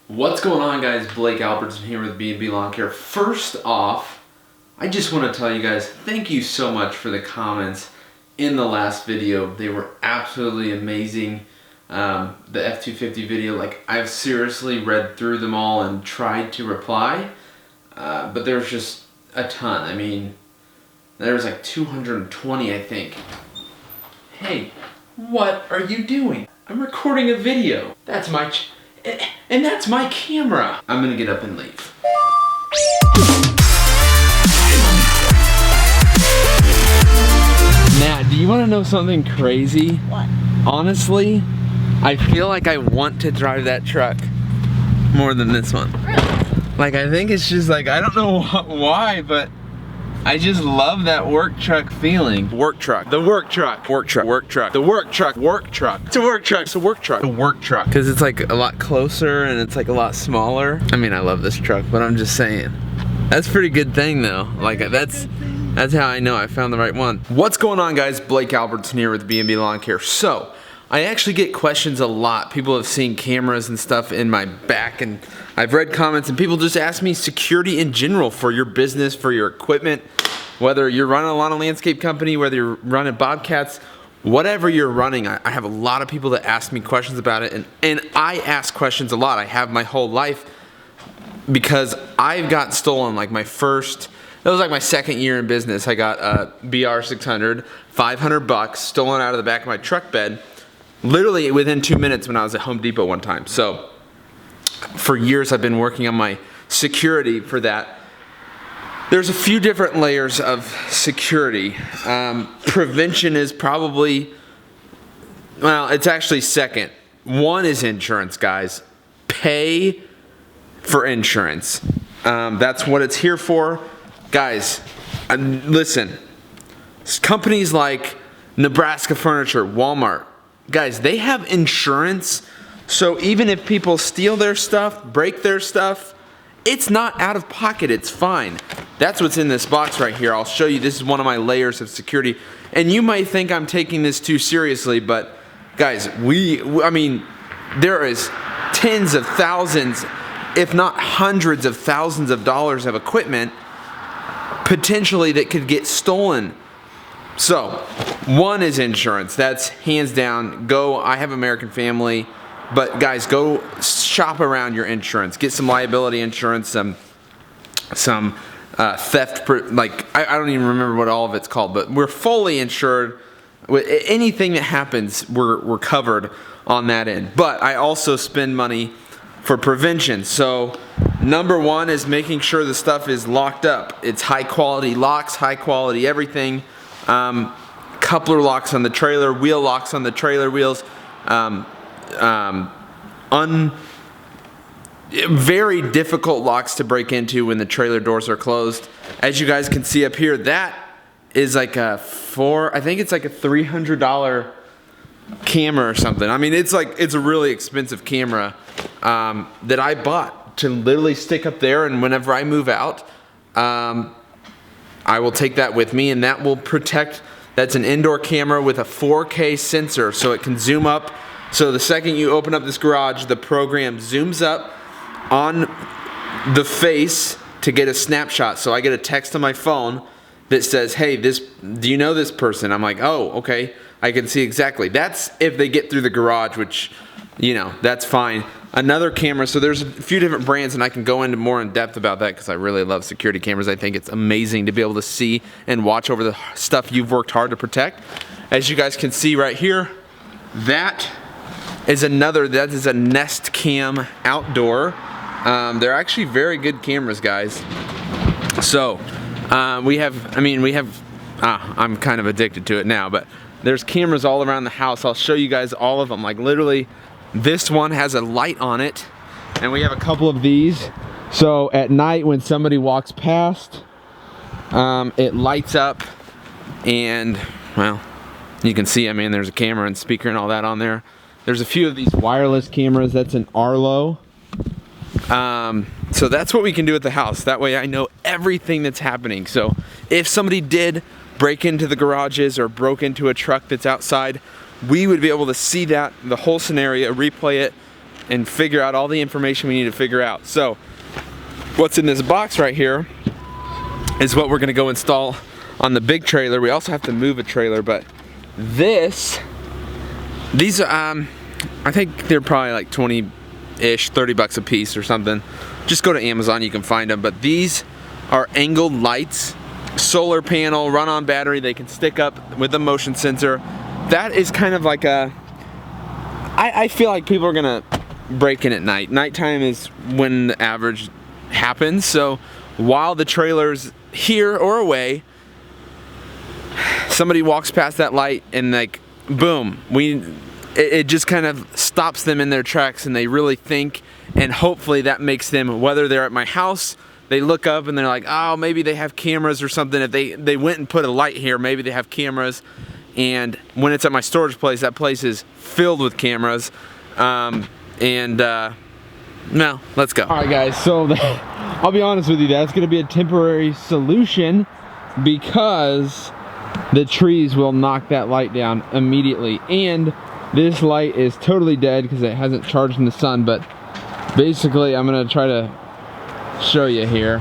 What's going on, guys? Blake Albertson here with B&B Lawn Care. First off, I just want to tell you guys thank you so much for the comments in the last video. They were absolutely amazing. The F-250 video, like, I've seriously read through them all and tried to reply, but there's just a ton. I mean, there's like 220, I think. Hey, what are you doing? I'm recording a video. That's my and that's my camera. I'm gonna get up and leave. Nat, do you wanna know something crazy? What? Honestly, I feel like I want to drive that truck more than this one. Really? Like, I think it's just like, I don't know why, but I just love that work truck feeling. Work truck. The work truck. Work truck. Work truck. The work truck. Work truck. It's a work truck. It's a work truck. The work truck. Because it's like a lot closer and it's like a lot smaller. I mean, I love this truck, but I'm just saying. That's a pretty good thing though. Like, that's how I know I found the right one. What's going on, guys? Blake Albertson here with B&B Lawn Care. So, I actually get questions a lot. People have seen cameras and stuff in my back, and I've read comments, and people just ask me security in general for your business, for your equipment, whether you're running a lawn and landscape company, whether you're running Bobcats, whatever you're running. I have a lot of people that ask me questions about it, and I ask questions a lot. I have my whole life because I've got stolen like it was like my second year in business. I got a BR600, $500 stolen out of the back of my truck bed, literally within 2 minutes when I was at Home Depot one time. So for years I've been working on my security for that. There's a few different layers of security. Prevention is probably, well, it's actually second. One is insurance, guys. Pay for insurance. That's what it's here for. Guys, listen, companies like Nebraska Furniture, Walmart, guys, they have insurance, so even if people steal their stuff, break their stuff, it's not out of pocket, it's fine. That's what's in this box right here. I'll show you, this is one of my layers of security. And you might think I'm taking this too seriously, but guys, I mean, there is tens of thousands, if not hundreds of thousands of dollars of equipment potentially that could get stolen. So, one is insurance. That's hands down. I have American Family, but guys, go shop around your insurance. Get some liability insurance, some theft, like, I don't even remember what all of it's called, but we're fully insured. With anything that happens, we're covered on that end. But I also spend money for prevention. So, number one is making sure the stuff is locked up. It's high quality locks, high quality everything. Coupler locks on the trailer, wheel locks on the trailer wheels, very difficult locks to break into when the trailer doors are closed. As you guys can see up here, that is like I think it's like a $300 camera or something. I mean, it's a really expensive camera that I bought to literally stick up there, and whenever I move out, I will take that with me, and that will protect. That's an indoor camera with a 4K sensor, so it can zoom up. So the second you open up this garage, the program zooms up on the face to get a snapshot. So I get a text on my phone that says, hey, do you know this person? I'm like, oh, okay. I can see exactly. That's if they get through the garage, which, you know, that's fine. Another camera, so there's a few different brands, and I can go into more in depth about that because I really love security cameras. I think it's amazing to be able to see and watch over the stuff you've worked hard to protect. As you guys can see right here, that is a Nest Cam Outdoor. They're actually very good cameras, guys. So I'm kind of addicted to it now, but there's cameras all around the house. I'll show you guys all of them. Like, literally, this one has a light on it, and we have a couple of these. So at night when somebody walks past, it lights up, and, well, you can see, I mean, there's a camera and speaker and all that on there. There's a few of these wireless cameras. That's an Arlo. So that's what we can do at the house. That way I know everything that's happening. So if somebody did break into the garages or broke into a truck that's outside, we would be able to see that, the whole scenario, replay it, and figure out all the information we need to figure out. So what's in this box right here is what we're gonna go install on the big trailer. We also have to move a trailer, but these are, I think they're probably like 20-ish, 30 bucks a piece or something. Just go to Amazon, you can find them. But these are angled lights, solar panel, run on battery. They can stick up with a motion sensor. That is kind of like a, I feel like people are gonna break in at night. Nighttime is when the average happens. So while the trailer's here or away, somebody walks past that light and like, boom, it just kind of stops them in their tracks, and they really think, and hopefully that makes them, whether they're at my house, they look up and they're like, oh, maybe they have cameras or something. If they went and put a light here, maybe they have cameras. And when it's at my storage place, that place is filled with cameras. Now let's go. All right, guys, so I'll be honest with you, that's gonna be a temporary solution because the trees will knock that light down immediately. And this light is totally dead because it hasn't charged in the sun. But basically, I'm gonna try to show you here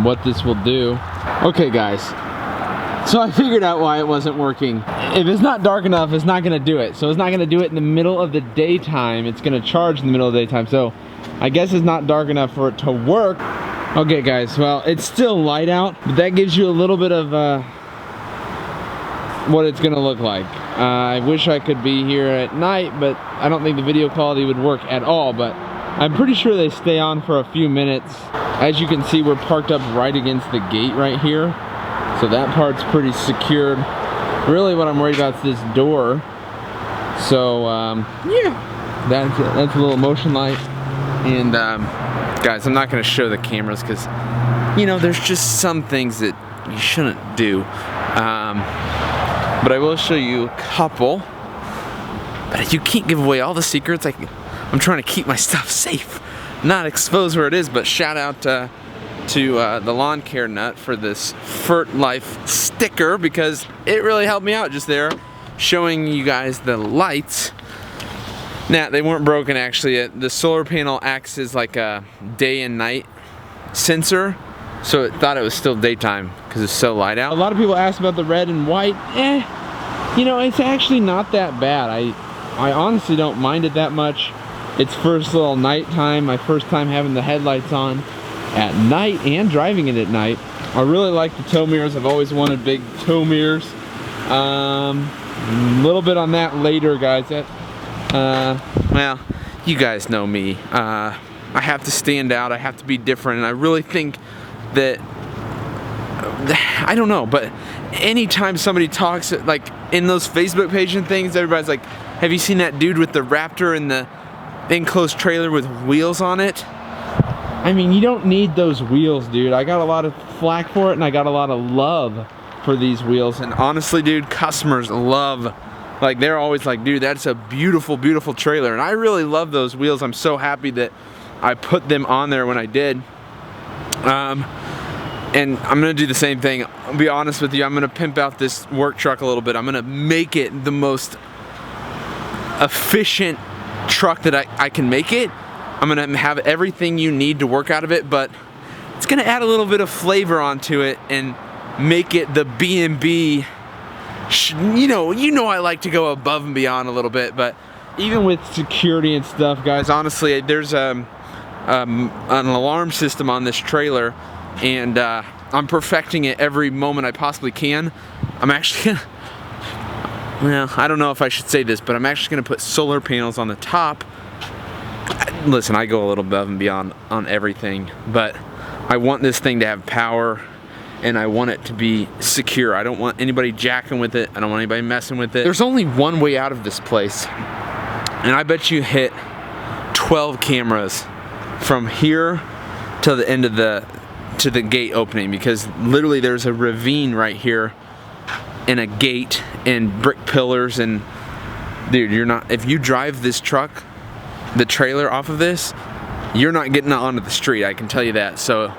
what this will do. Okay, guys, so I figured out why it wasn't working. If it's not dark enough, it's not gonna do it. So it's not gonna do it in the middle of the daytime. It's gonna charge in the middle of the daytime. So I guess it's not dark enough for it to work. Okay, guys, well, it's still light out, but that gives you a little bit of what it's gonna look like. I wish I could be here at night, but I don't think the video quality would work at all. But I'm pretty sure they stay on for a few minutes. As you can see, we're parked up right against the gate right here. So that part's pretty secured. Really what I'm worried about is this door. So yeah, that's a little motion light. And guys, I'm not gonna show the cameras because, you know, there's just some things that you shouldn't do. But I will show you a couple. But you can't give away all the secrets. I'm trying to keep my stuff safe, not expose where it is. But shout out to the lawn care nut for this Fert Life sticker, because it really helped me out just there, showing you guys the lights. Now, they weren't broken actually. The solar panel acts as like a day and night sensor, so it thought it was still daytime because it's so light out. A lot of people ask about the red and white. You know, it's actually not that bad. I honestly don't mind it that much. It's first little nighttime, my first time having the headlights on at night and driving it at night. I really like the tow mirrors. I've always wanted big tow mirrors. A little bit on that later, guys. Well, you guys know me. I have to stand out. I have to be different. And I really think that, I don't know, but anytime somebody talks, like in those Facebook page and things, everybody's like, have you seen that dude with the Raptor in the enclosed trailer with wheels on it? I mean, you don't need those wheels, dude. I got a lot of flack for it, and I got a lot of love for these wheels. And honestly, dude, customers love, like, they're always like, dude, that's a beautiful, beautiful trailer. And I really love those wheels. I'm so happy that I put them on there when I did. And I'm gonna do the same thing. I'll be honest with you, I'm gonna pimp out this work truck a little bit. I'm gonna make it the most efficient truck that I can make it. I'm gonna have everything you need to work out of it, but it's gonna add a little bit of flavor onto it and make it the B&B. You know I like to go above and beyond a little bit, but even with security and stuff, guys, honestly, there's an alarm system on this trailer, and I'm perfecting it every moment I possibly can. I'm actually gonna, well, I don't know if I should say this, but I'm actually gonna put solar panels on the top. Listen, I go a little above and beyond on everything, but I want this thing to have power, and I want it to be secure. I don't want anybody jacking with it. I don't want anybody messing with it. There's only one way out of this place, and I bet you hit 12 cameras from here to the end of the gate opening, because literally there's a ravine right here and a gate and brick pillars. And dude, if you drive this truck, the trailer off of this, you're not getting it onto the street, I can tell you that. So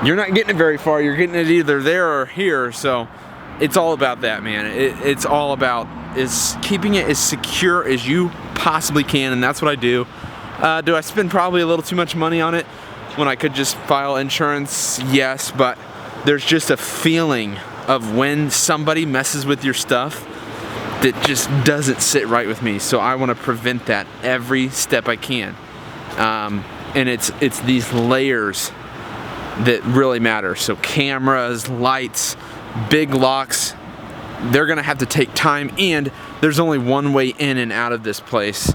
you're not getting it very far. You're getting it either there or here. So it's all about that, man. It's all about keeping it as secure as you possibly can, and that's what I do. Do I spend probably a little too much money on it when I could just file insurance? Yes, but there's just a feeling of when somebody messes with your stuff that just doesn't sit right with me. So I want to prevent that every step I can. And it's these layers that really matter. So cameras, lights, big locks, they're gonna have to take time, and there's only one way in and out of this place.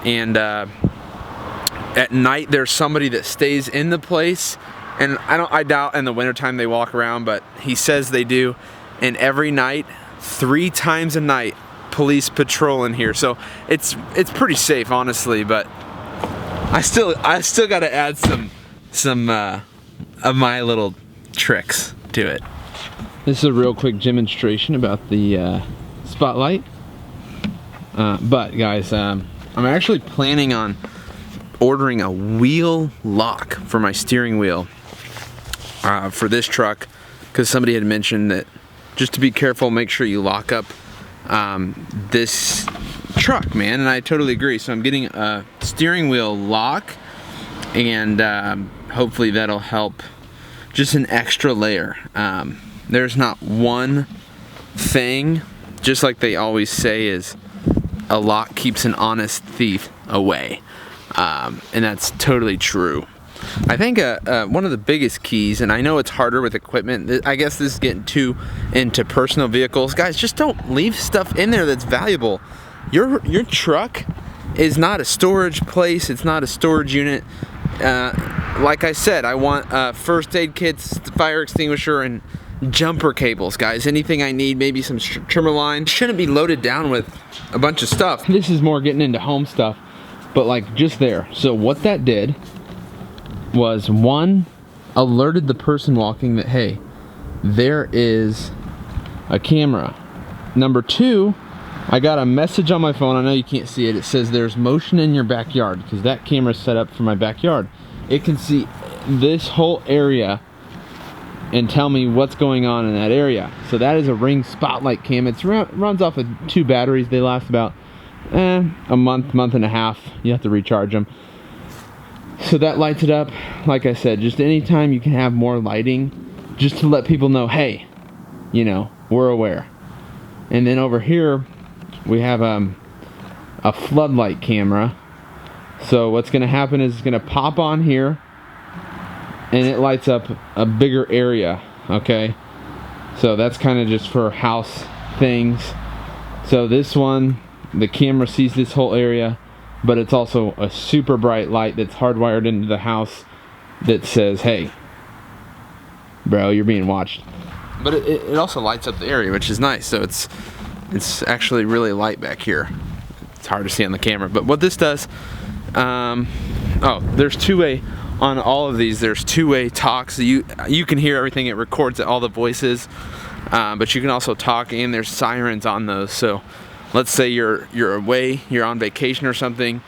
And at night there's somebody that stays in the place, and I doubt in the wintertime they walk around, but he says they do. And every night, 3 times a night, police patrol in here. So it's pretty safe, honestly, but I still got to add some of my little tricks to it. This is a real quick demonstration about the spotlight. But guys, I'm actually planning on ordering a wheel lock for my steering wheel for this truck, because somebody had mentioned that just to be careful, make sure you lock up this truck, man, and I totally agree. So I'm getting a steering wheel lock, and hopefully that'll help. Just an extra layer. There's not one thing, just like they always say, is a lock keeps an honest thief away, and that's totally true. I think one of the biggest keys, and I know it's harder with equipment, I guess this is getting too into personal vehicles. Guys, just don't leave stuff in there that's valuable. Your truck is not a storage place, it's not a storage unit. Like I said, I want first aid kits, fire extinguisher, and jumper cables, guys. Anything I need, maybe some trimmer line. Shouldn't be loaded down with a bunch of stuff. This is more getting into home stuff, but like just there. So what that did was, one, alerted the person walking that, hey, there is a camera. Number 2, I got a message on my phone. I know you can't see it. It says there's motion in your backyard, because that camera is set up for my backyard. It can see this whole area and tell me what's going on in that area. So that is a Ring spotlight cam. It runs off of 2 batteries. They last about a month and a half. You have to recharge them. So that lights it up. Like I said, just anytime you can have more lighting, just to let people know, hey, you know, we're aware. And then over here we have a floodlight camera. So what's going to happen is it's going to pop on here, and it lights up a bigger area. Okay, so that's kind of just for house things. So this one, the camera sees this whole area, but it's also a super bright light that's hardwired into the house that says, hey, bro, you're being watched. But it also lights up the area, which is nice. So it's actually really light back here. It's hard to see on the camera, but what this does, there's 2-way on all of these. There's 2-way talk, so you can hear everything. It records all the voices, but you can also talk, and there's sirens on those. So let's say you're away, you're on vacation or something,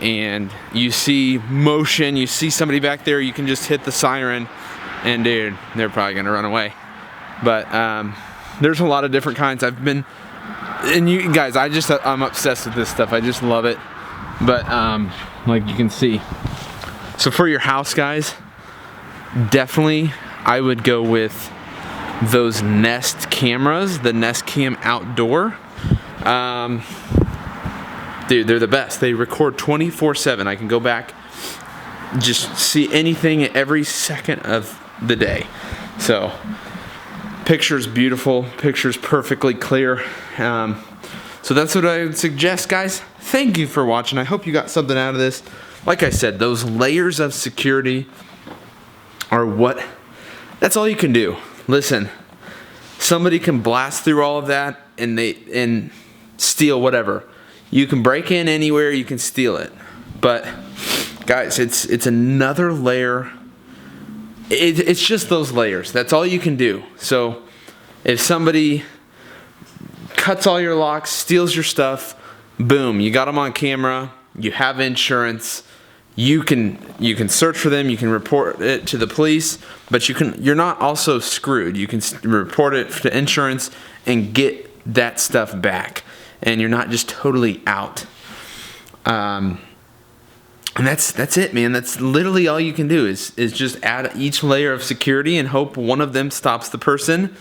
and you see motion, you see somebody back there, you can just hit the siren, and dude, they're probably gonna run away. But there's a lot of different kinds. And you guys, I'm obsessed with this stuff. I just love it. But like you can see, so for your house, guys, definitely I would go with those Nest cameras, the Nest Cam Outdoor. Dude, they're the best. They record 24/7. I can go back, just see anything every second of the day. So pictures beautiful, pictures perfectly clear. So that's what I would suggest, guys. Thank you for watching. I hope you got something out of this. Like I said, those layers of security are that's all you can do. Listen, somebody can blast through all of that and steal whatever. You can break in anywhere, you can steal it. But guys, it's another layer. It's just those layers. That's all you can do. So if somebody cuts all your locks, steals your stuff, boom, you got them on camera, you have insurance, you can search for them, you can report it to the police, but you're not also screwed. You can report it to insurance and get that stuff back, and you're not just totally out. And that's it, man. That's literally all you can do is just add each layer of security and hope one of them stops the person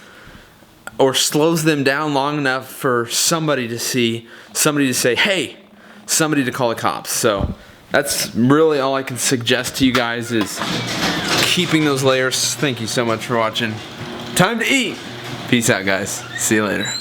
or slows them down long enough for somebody to say, hey, somebody to call the cops. So that's really all I can suggest to you guys is keeping those layers. Thank you so much for watching. Time to eat. Peace out, guys. See you later.